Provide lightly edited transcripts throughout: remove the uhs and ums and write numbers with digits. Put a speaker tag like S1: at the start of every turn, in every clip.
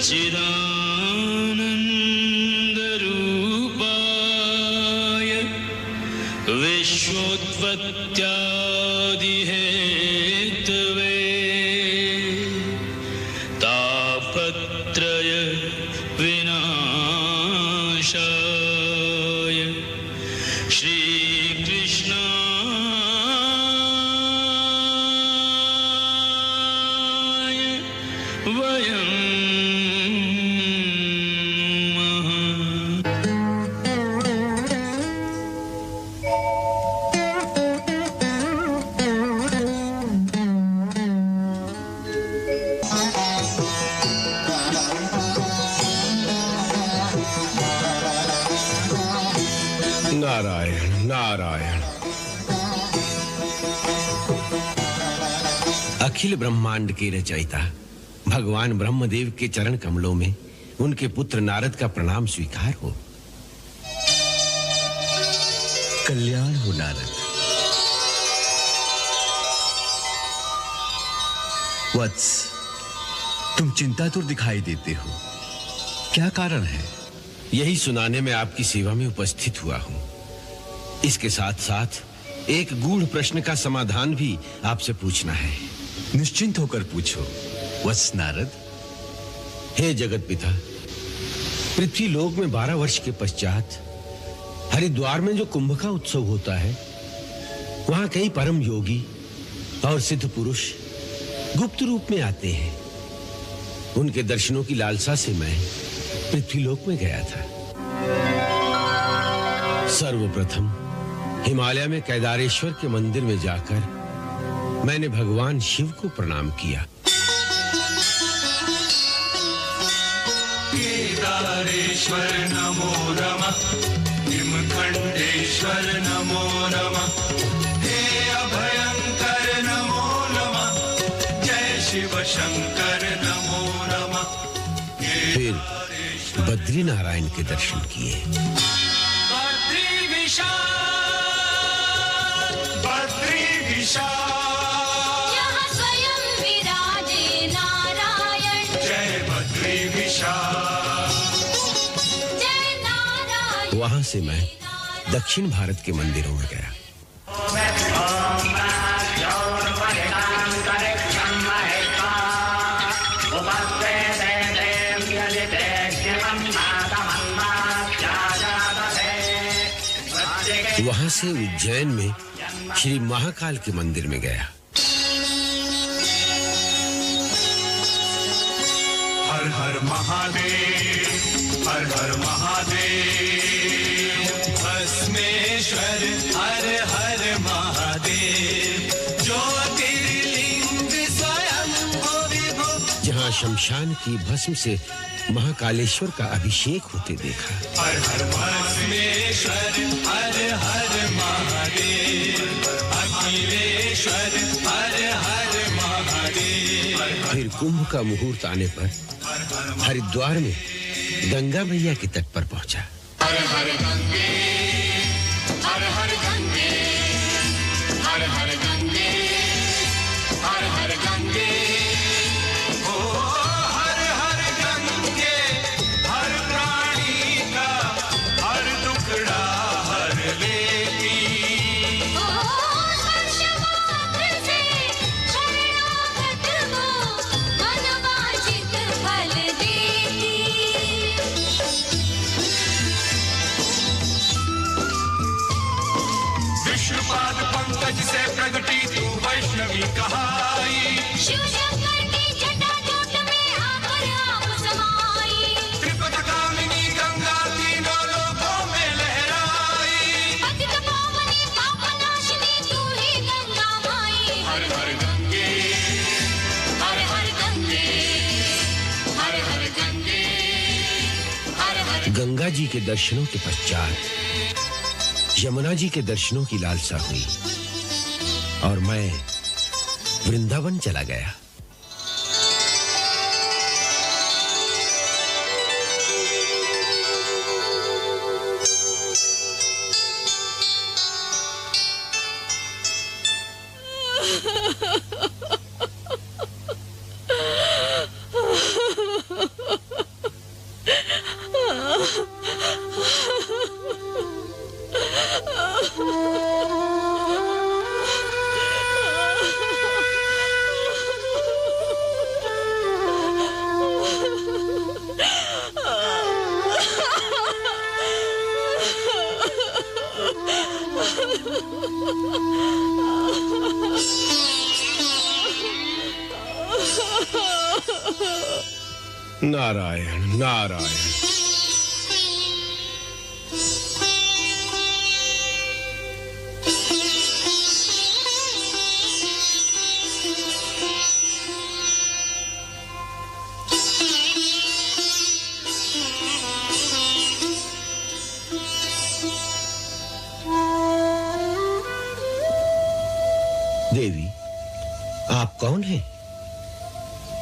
S1: सच्चिदानन्दरूपाय विश्वोत्पत्त्यादिहेतवे तापत्रय विनाशाय श्रीकृष्णाय वयं
S2: नारायण नारायण। अखिल ब्रह्मांड के रचयिता भगवान ब्रह्मदेव के चरण कमलों में उनके पुत्र नारद का प्रणाम स्वीकार हो।
S3: कल्याण हो नारद। वत्स, तुम चिंतातुर दिखाई देते हो, क्या कारण है?
S2: यही सुनाने में आपकी सेवा में उपस्थित हुआ हूं। इसके साथ साथ एक गूढ़ प्रश्न का समाधान भी आपसे पूछना है।
S3: निश्चिंत होकर पूछो वत्स नारद।
S2: हे जगत पिता, पृथ्वी लोक में 12 वर्ष के पश्चात हरिद्वार में जो कुंभ का उत्सव होता है, वहां कई परम योगी और सिद्ध पुरुष गुप्त रूप में आते हैं। उनके दर्शनों की लालसा से मैं पृथ्वी लोक में गया था। सर्वप्रथम हिमालय में केदारेश्वर के मंदिर में जाकर मैंने भगवान शिव को प्रणाम किया।
S1: केदारेश्वर नमो नमः, हिमखंडेश्वर नमो नमः, हे अभयंकर नमो नमः, जय शिव शंकर नमो नमः।
S2: फिर बद्री नारायण के दर्शन किए।
S1: बद्री विशाल
S4: यहाँ स्वयं विराजे नारायण।
S1: जय बद्री विशाल।
S4: जय नारायण।
S2: वहां से मैं दक्षिण भारत के मंदिरों में गया। वहां से उज्जैन में श्री महाकाल के मंदिर में गया।
S1: हर हर महादेव, हर हर महादेव, भस्मेश्वर हर हर महादेव, ज्योतिर्लिंग स्वयं विभु।
S2: जहां शमशान की भस्म से महाकालेश्वर का अभिषेक होते देखा।
S1: हर हर भस्मेश्वर हर हर महादेव, अखिलेश्वर हर हर महादेव।
S2: फिर कुंभ का मुहूर्त आने पर हरिद्वार में गंगा मैया के तट पर पहुंचा।
S1: हर हर गंगे, हर हर गंगे, हर हर गंगे, हर हर गंगे, ओ हर हर गंगे, हर प्राणी का हर दुखड़ा हर लेती।
S4: ओ स्पर्श मात्र से शरणागत को मनवांछित फल देती।
S1: विष्णुपाद पंकज से प्रगटी तू वैष्णवी कहाई।
S4: शिव शंकर की जटाजूट में आकर आप समाई।
S1: त्रिपथगामिनी गंगा तीनों लोकों में लहराई।
S4: पतित पावनी पापनाशिनी तू ही गंगा माई।
S1: हर हर गंगे, हर हर गंगे, हर हर गंगे, हर हर।
S2: गंगा जी के दर्शनों के पश्चात यमुना जी के दर्शनों की लालसा हुई और मैं वृंदावन चला गया। नारायण नारायण। देवी, आप कौन हैं?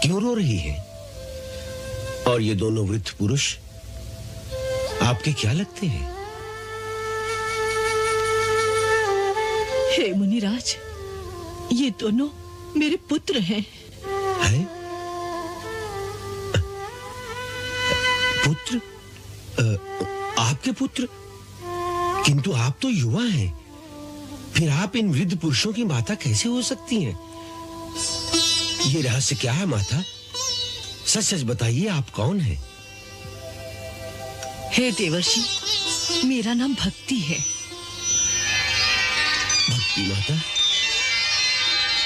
S2: क्यों रो रही हैं? और ये दोनों वृद्ध पुरुष आपके क्या लगते हैं?
S5: हे मुनिराज, ये दोनों मेरे पुत्र हैं।
S2: हैं? पुत्र? आपके पुत्र? किंतु आप तो युवा हैं। फिर आप इन वृद्ध पुरुषों की माता कैसे हो सकती हैं? ये रहस्य क्या है माता? सच सच बताइए, आप कौन हैं?
S5: हे देवर्षि, मेरा नाम भक्ति है।
S2: भक्ति माता,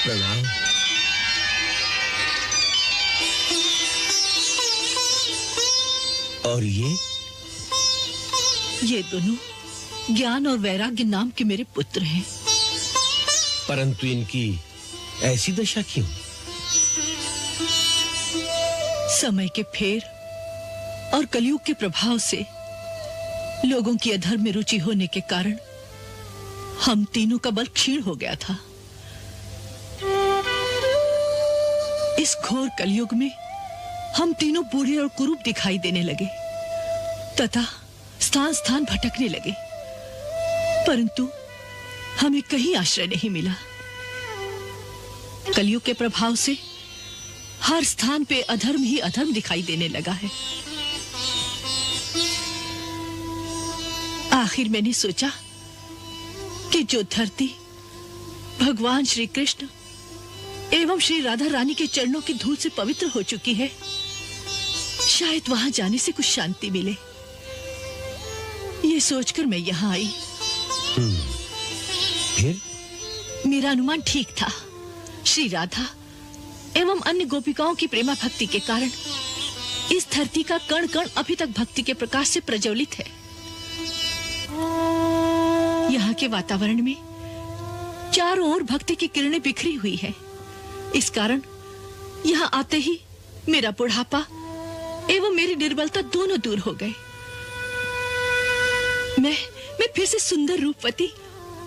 S2: प्रणाम। और
S5: ये दोनों ज्ञान और वैराग्य नाम के मेरे पुत्र हैं।
S2: परंतु इनकी ऐसी दशा क्यों?
S5: समय के फेर और कलयुग के प्रभाव से लोगों की अधर्म में रुचि होने के कारण हम तीनों का बल क्षीण हो गया था। इस घोर कलयुग में हम तीनों बूढ़े और कुरूप दिखाई देने लगे तथा स्थान स्थान भटकने लगे, परंतु हमें कहीं आश्रय नहीं मिला। कलयुग के प्रभाव से हर स्थान पे अधर्म ही अधर्म दिखाई देने लगा है। आखिर मैंने सोचा कि जो धरती भगवान श्री कृष्ण एवं श्री राधा रानी के चरणों की धूल से पवित्र हो चुकी है, शायद वहां जाने से कुछ शांति मिले। ये सोचकर मैं यहाँ आई।
S2: फिर?
S5: मेरा अनुमान ठीक था। श्री राधा एवं अन्य गोपिकाओं की प्रेमा भक्ति के कारण इस धरती का कण कण अभी तक भक्ति के प्रकाश से प्रज्वलित है। यहाँ के वातावरण में चारों ओर भक्ति की किरणें बिखरी हुई है। इस कारण यहाँ आते ही मेरा बुढ़ापा एवं मेरी निर्बलता दोनों दूर हो गए। मैं फिर से सुंदर रूपवती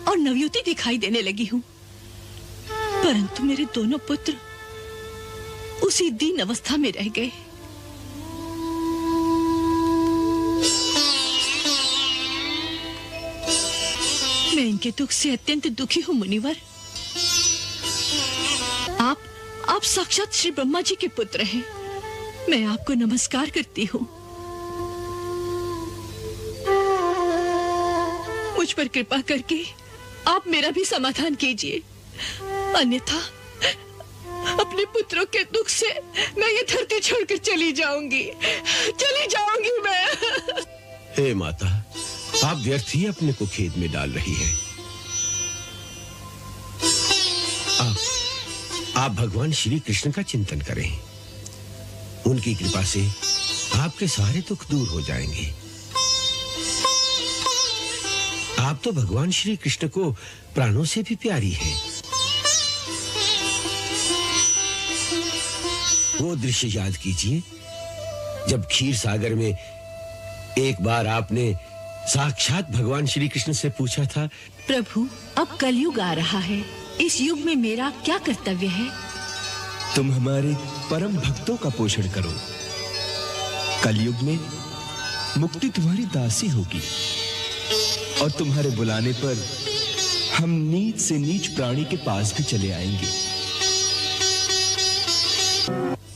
S5: और नवयुवती दिखाई देने लगी हूँ, परंतु मेरे दोनों पुत्र उसी दीन अवस्था में रह गए। मैं इनके दुख से अत्यंत दुखी हूँ मुनिवर। आप साक्षात श्री ब्रह्मा जी के पुत्र हैं। मैं आपको नमस्कार करती हूँ। मुझ पर कृपा करके आप मेरा भी समाधान कीजिए, अन्यथा अपने पुत्रों के दुख से मैं ये धरती छोड़कर चली जाऊंगी मैं।
S2: हे माता, आप व्यर्थ ही अपने को खेद में डाल रही हैं। आप भगवान श्री कृष्ण का चिंतन करें। उनकी कृपा से आपके सारे दुख दूर हो जाएंगे। आप तो भगवान श्री कृष्ण को प्राणों से भी प्यारी हैं। वो दृश्य याद कीजिए जब क्षीर सागर में एक बार आपने साक्षात भगवान श्री कृष्ण से पूछा था,
S5: प्रभु अब कलयुग आ रहा है, इस युग में मेरा क्या कर्तव्य है?
S3: तुम हमारे परम भक्तों का पोषण करो। कलयुग में मुक्ति तुम्हारी दासी होगी और तुम्हारे बुलाने पर हम नीच से नीच प्राणी के पास भी चले आएंगे।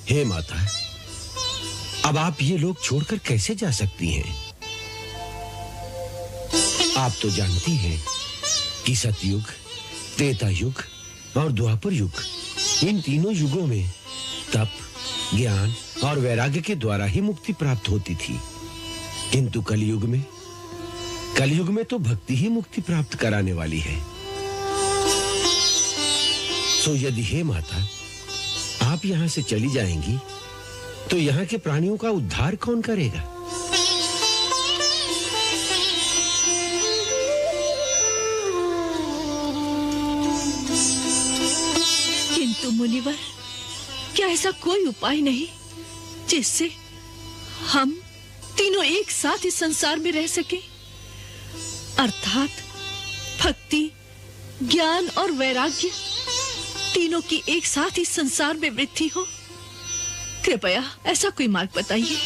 S2: हे माता, अब आप ये लोग छोड़कर कैसे जा सकती हैं? आप तो जानती हैं कि सतयुग, त्रेता युग और द्वापर युग, इन तीनों युगों में तप, ज्ञान और वैराग्य के द्वारा ही मुक्ति प्राप्त होती थी। किंतु कलयुग में तो भक्ति ही मुक्ति प्राप्त कराने वाली है। सो यदि हे माता आप यहां से चली जाएंगी तो यहां के प्राणियों का उद्धार कौन करेगा?
S5: किंतु मुनिवर, क्या ऐसा कोई उपाय नहीं जिससे हम तीनों एक साथ इस संसार में रह सके, अर्थात भक्ति, ज्ञान और वैराग्य तीनों की एक साथ इस संसार में वृद्धि हो? कृपया ऐसा कोई मार्ग बताइए।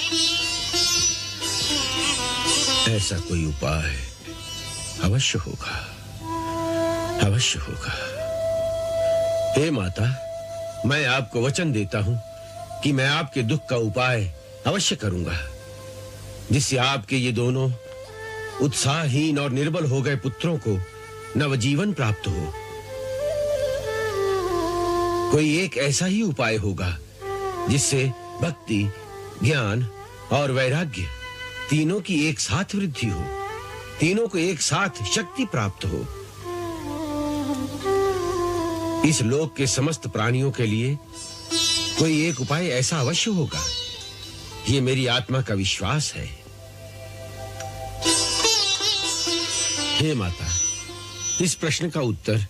S2: ऐसा कोई उपाय अवश्य होगा, अवश्य होगा। हे माता, मैं आपको वचन देता हूं कि मैं आपके दुख का उपाय अवश्य करूंगा, जिससे आपके ये दोनों उत्साहहीन और निर्बल हो गए पुत्रों को नवजीवन प्राप्त हो। कोई एक ऐसा ही उपाय होगा जिससे भक्ति, ज्ञान और वैराग्य तीनों की एक साथ वृद्धि हो, तीनों को एक साथ शक्ति प्राप्त हो। इस लोक के समस्त प्राणियों के लिए कोई एक उपाय ऐसा अवश्य होगा, ये मेरी आत्मा का विश्वास है। हे माता, इस प्रश्न का उत्तर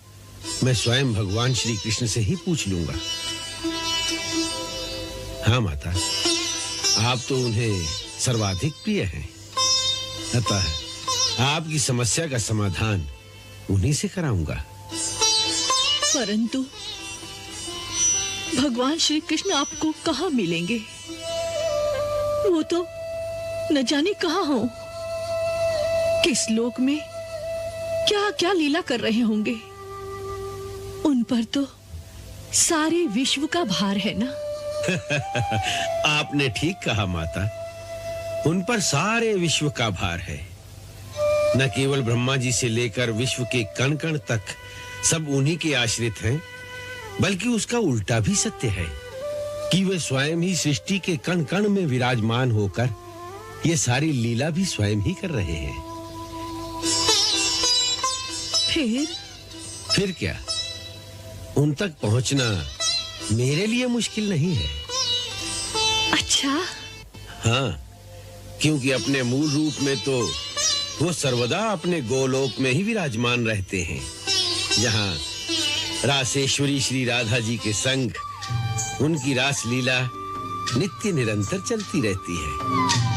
S2: मैं स्वयं भगवान श्री कृष्ण से ही पूछ लूंगा। हाँ माता, आप तो उन्हें सर्वाधिक प्रिय हैं, अतः आपकी समस्या का समाधान उन्हीं से कराऊंगा।
S5: परंतु भगवान श्री कृष्ण आपको कहाँ मिलेंगे? वो तो न जाने कहाँ हो, किस लोक में क्या क्या लीला कर रहे होंगे। उन पर तो सारे विश्व का भार है ना।
S2: आपने ठीक कहा माता, उन पर सारे विश्व का भार है। न केवल ब्रह्मा जी से लेकर विश्व के कण कण तक सब उन्हीं के आश्रित हैं, बल्कि उसका उल्टा भी सत्य है कि वे स्वयं ही सृष्टि के कण कण में विराजमान होकर ये सारी लीला भी स्वयं ही कर रहे हैं। फिर क्या, उन तक पहुंचना मेरे लिए मुश्किल नहीं है।
S5: अच्छा?
S2: हाँ, क्योंकि अपने मूल रूप में तो वो सर्वदा अपने गोलोक में ही विराजमान रहते हैं, जहाँ रासेश्वरी श्री राधा जी के संग उनकी रास लीला नित्य निरंतर चलती रहती है।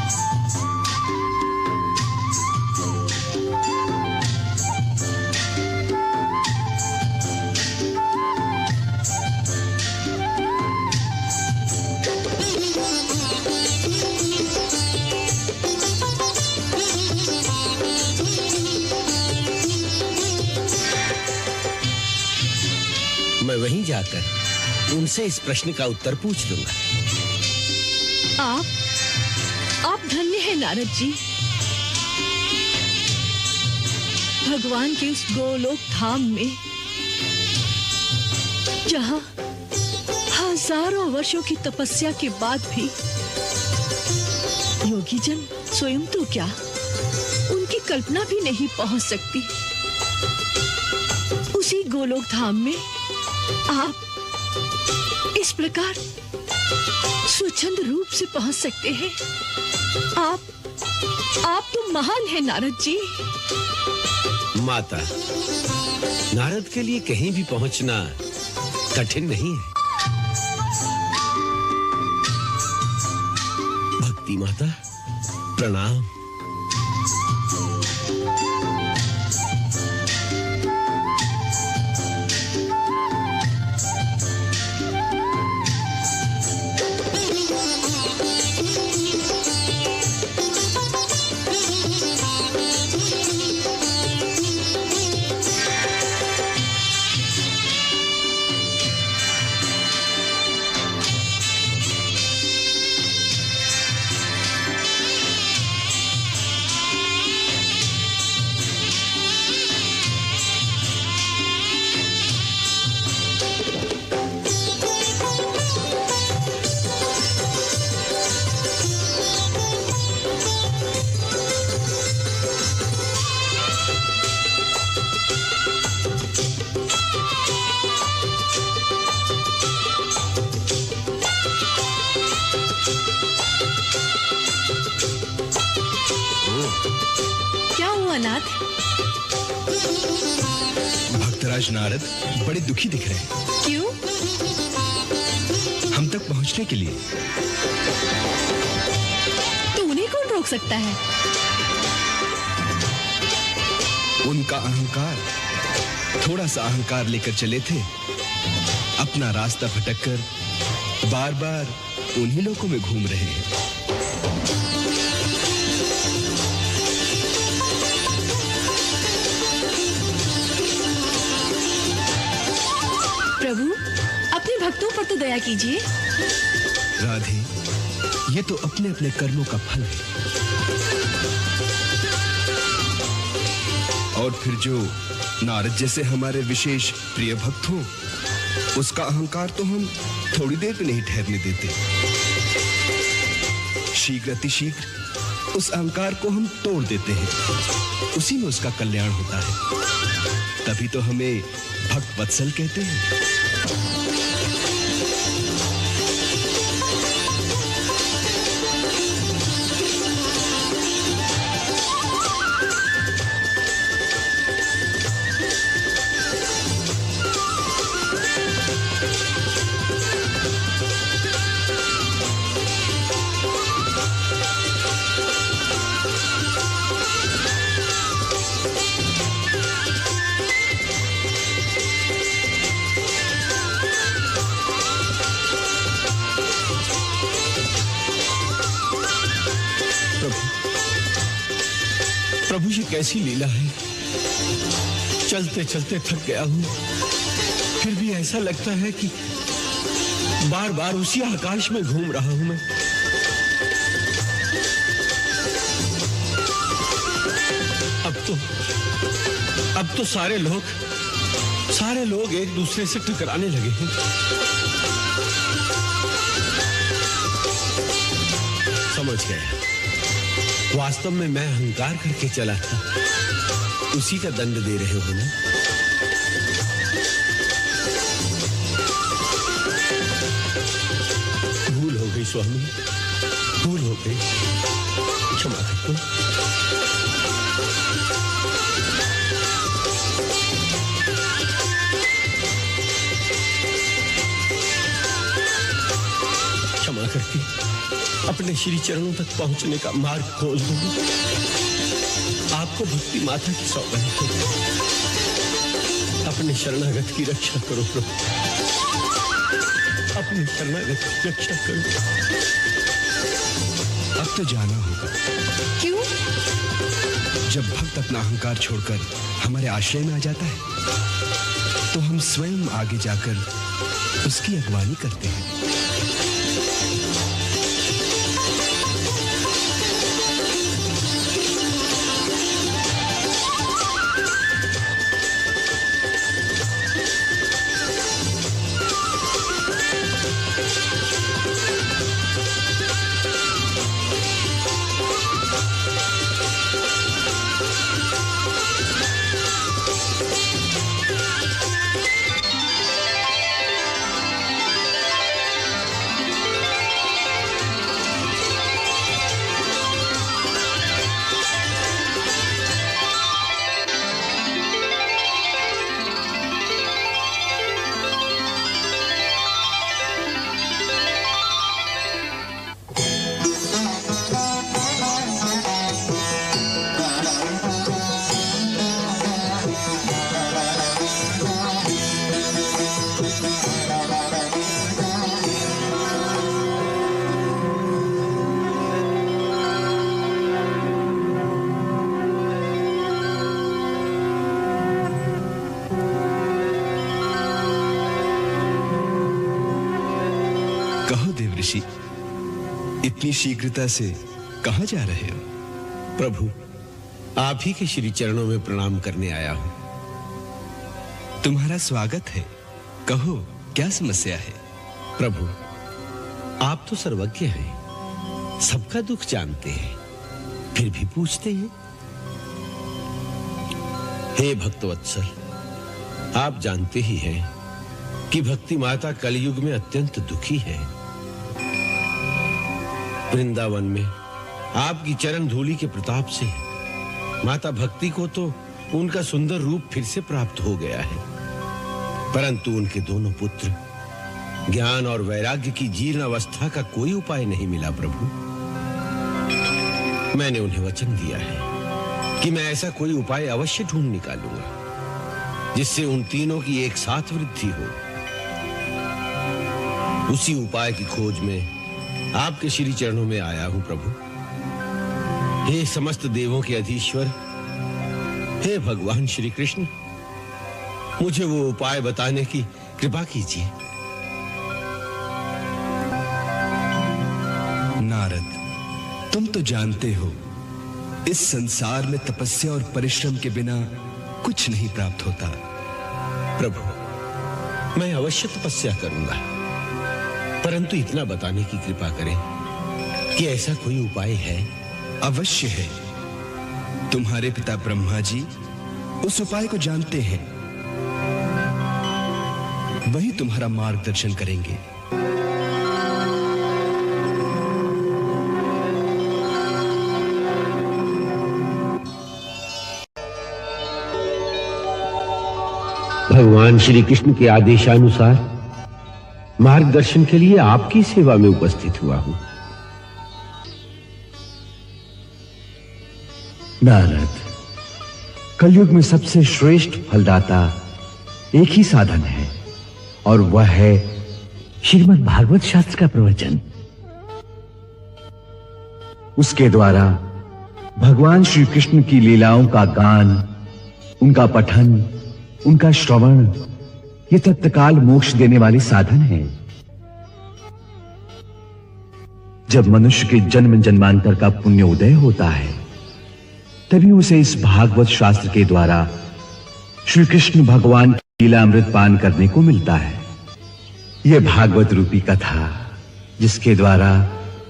S2: मैं वहीं जाकर उनसे इस प्रश्न का उत्तर पूछ लूंगा।
S5: आप धन्य हैं नारद जी। भगवान के उस गोलोक धाम में, जहां हजारों वर्षों की तपस्या के बाद भी योगी जन स्वयं तो क्या, उनकी कल्पना भी नहीं पहुंच सकती। उसी गोलोक धाम में आप इस प्रकार स्वच्छंद रूप से पहुंच सकते हैं। आप तो महान हैं नारद जी।
S2: माता, नारद के लिए कहीं भी पहुंचना कठिन नहीं है। भक्ति माता, प्रणाम।
S6: अनाथ है?
S3: भक्तराज नारद बड़े दुखी दिख रहे हैं।
S6: क्यों?
S3: हम तक पहुंचने के लिए।
S6: तो उन्हें कौन रोक सकता है?
S3: उनका अहंकार, थोड़ा सा अहंकार लेकर चले थे, अपना रास्ता भटककर बार बार उन्हीं लोगों में घूम रहे हैं।
S6: प्रभु, अपने भक्तों पर तो दया कीजिए।
S3: राधे, ये तो अपने अपने कर्मों का फल है। और फिर जो नारद जैसे हमारे विशेष प्रिय भक्त हो, उसका अहंकार तो हम थोड़ी देर भी नहीं ठहरने देते। शीघ्र अतिशीघ्र उस अहंकार को हम तोड़ देते हैं, उसी में उसका कल्याण होता है। तभी तो हमें भक्त वत्सल कहते हैं।
S2: प्रभु ये कैसी लीला है। चलते चलते थक गया हूं, फिर भी ऐसा लगता है कि बार बार उसी आकाश में घूम रहा हूं मैं। अब तो सारे लोग एक दूसरे से टकराने लगे हैं। समझ गया, वास्तव में मैं अहंकार करके चला था, उसी का दंड दे रहे हो ना। भूल हो गई स्वामी, भूल हो गई, क्षमा कर दो। क्षमा करके अपने श्री चरणों तक पहुंचने का मार्ग खोल दो। आपको भक्ति माता की सौगंध है। अपने शरणागत की रक्षा करो प्रभु, अपने शरणागत की रक्षा करो।
S3: अब तो जाना होगा।
S6: क्यों?
S3: जब भक्त अपना अहंकार छोड़कर हमारे आश्रय में आ जाता है, तो हम स्वयं आगे जाकर उसकी अगवानी करते हैं। कहो देवऋषि, इतनी शीघ्रता से कहां जा रहे हो?
S2: प्रभु, आप ही के श्री चरणों में प्रणाम करने आया हूं।
S3: तुम्हारा स्वागत है। कहो, क्या समस्या है?
S2: प्रभु, आप तो सर्वज्ञ हैं, सबका दुख जानते हैं, फिर भी पूछते हैं। हे भक्तवत्सल, आप जानते ही हैं कि भक्ति माता कलयुग में अत्यंत दुखी है। वृंदावन में आपकी चरण धूलि के प्रताप से माता भक्ति को तो उनका सुंदर रूप फिर से प्राप्त हो गया है, परंतु उनके दोनों पुत्र ज्ञान और वैराग्य की जीर्ण अवस्था का कोई उपाय नहीं मिला। प्रभु, मैंने उन्हें वचन दिया है कि मैं ऐसा कोई उपाय अवश्य ढूंढ निकालूंगा जिससे उन तीनों की एक साथ वृद्धि हो। उसी उपाय की खोज में आपके श्री चरणों में आया हूं प्रभु। हे समस्त देवों के अधीश्वर, हे भगवान श्री कृष्ण, मुझे वो उपाय बताने की कृपा कीजिए।
S3: नारद, तुम तो जानते हो इस संसार में तपस्या और परिश्रम के बिना कुछ नहीं प्राप्त होता।
S2: प्रभु, मैं अवश्य तपस्या करूंगा, परंतु इतना बताने की कृपा करें कि ऐसा कोई उपाय है।
S3: अवश्य है। तुम्हारे पिता ब्रह्मा जी उस उपाय को जानते हैं, वही तुम्हारा मार्गदर्शन करेंगे।
S2: भगवान श्री कृष्ण के आदेशानुसार मार्गदर्शन के लिए आपकी सेवा में उपस्थित हुआ हूं।
S7: नारद, कलयुग में सबसे श्रेष्ठ फलदाता एक ही साधन है और वह है श्रीमद् भागवत शास्त्र का प्रवचन। उसके द्वारा भगवान श्री कृष्ण की लीलाओं का गान, उनका पठन, उनका श्रवण, ये तत्काल मोक्ष देने वाले साधन है। जब मनुष्य के जन्म जन्मांतर का पुण्य उदय होता है, तभी उसे इस भागवत शास्त्र के द्वारा श्री कृष्ण भगवान की लीला अमृत पान करने को मिलता है। यह भागवत रूपी कथा, जिसके द्वारा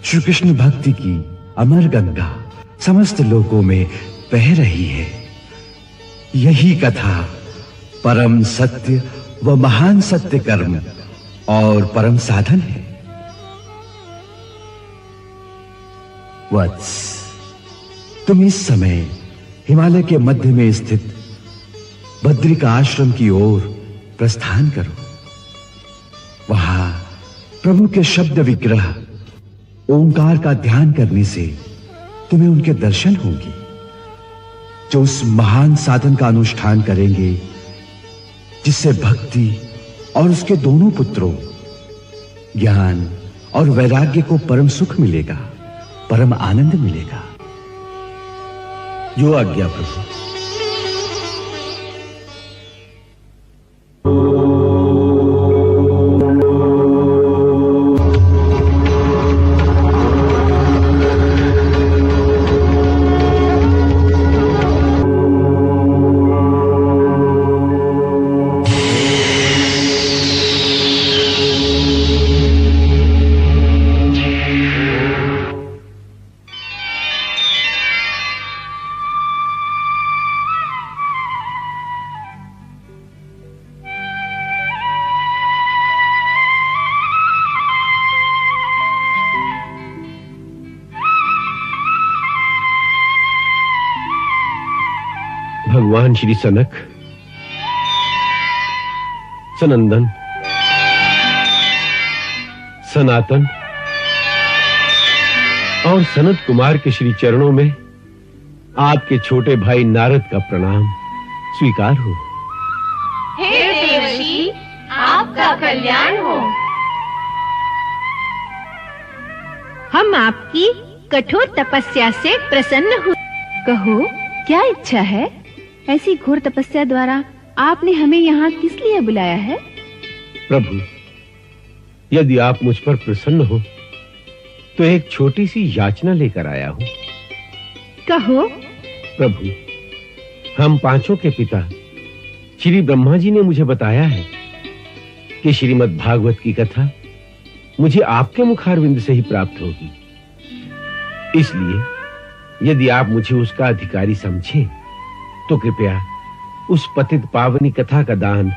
S7: श्री कृष्ण भक्ति की अमर गंगा समस्त लोकों में बह रही है, यही कथा परम सत्य व महान सत्य कर्म और परम साधन है। वत्स, तुम इस समय हिमालय के मध्य में स्थित बद्रिका आश्रम की ओर प्रस्थान करो। वहां प्रभु के शब्द विग्रह ओंकार का ध्यान करने से तुम्हें उनके दर्शन होंगे, जो उस महान साधन का अनुष्ठान करेंगे जिससे भक्ति और उसके दोनों पुत्रों ज्ञान और वैराग्य को परम सुख मिलेगा, परम आनंद मिलेगा।
S2: जो आज्ञा प्रभु। भगवान श्री सनक, सनंदन, सनातन और सनत कुमार के श्री चरणों में आपके छोटे भाई नारद का प्रणाम स्वीकार हो।
S4: हे देवर्षि, आपका कल्याण हो।
S6: हम आपकी कठोर तपस्या से प्रसन्न हुए। कहो, क्या इच्छा है? ऐसी घोर तपस्या द्वारा आपने हमें यहाँ किस लिए बुलाया है?
S2: प्रभु, यदि आप मुझ पर प्रसन्न हो तो एक छोटी सी याचना लेकर आया हूं।
S6: कहो।
S2: प्रभु, हम पांचों के पिता श्री ब्रह्मा जी ने मुझे बताया है कि श्रीमद् भागवत की कथा मुझे आपके मुखारविंद से ही प्राप्त होगी। इसलिए यदि आप मुझे उसका अधिकारी समझें तो कृपया उस पतित पावनी कथा का दान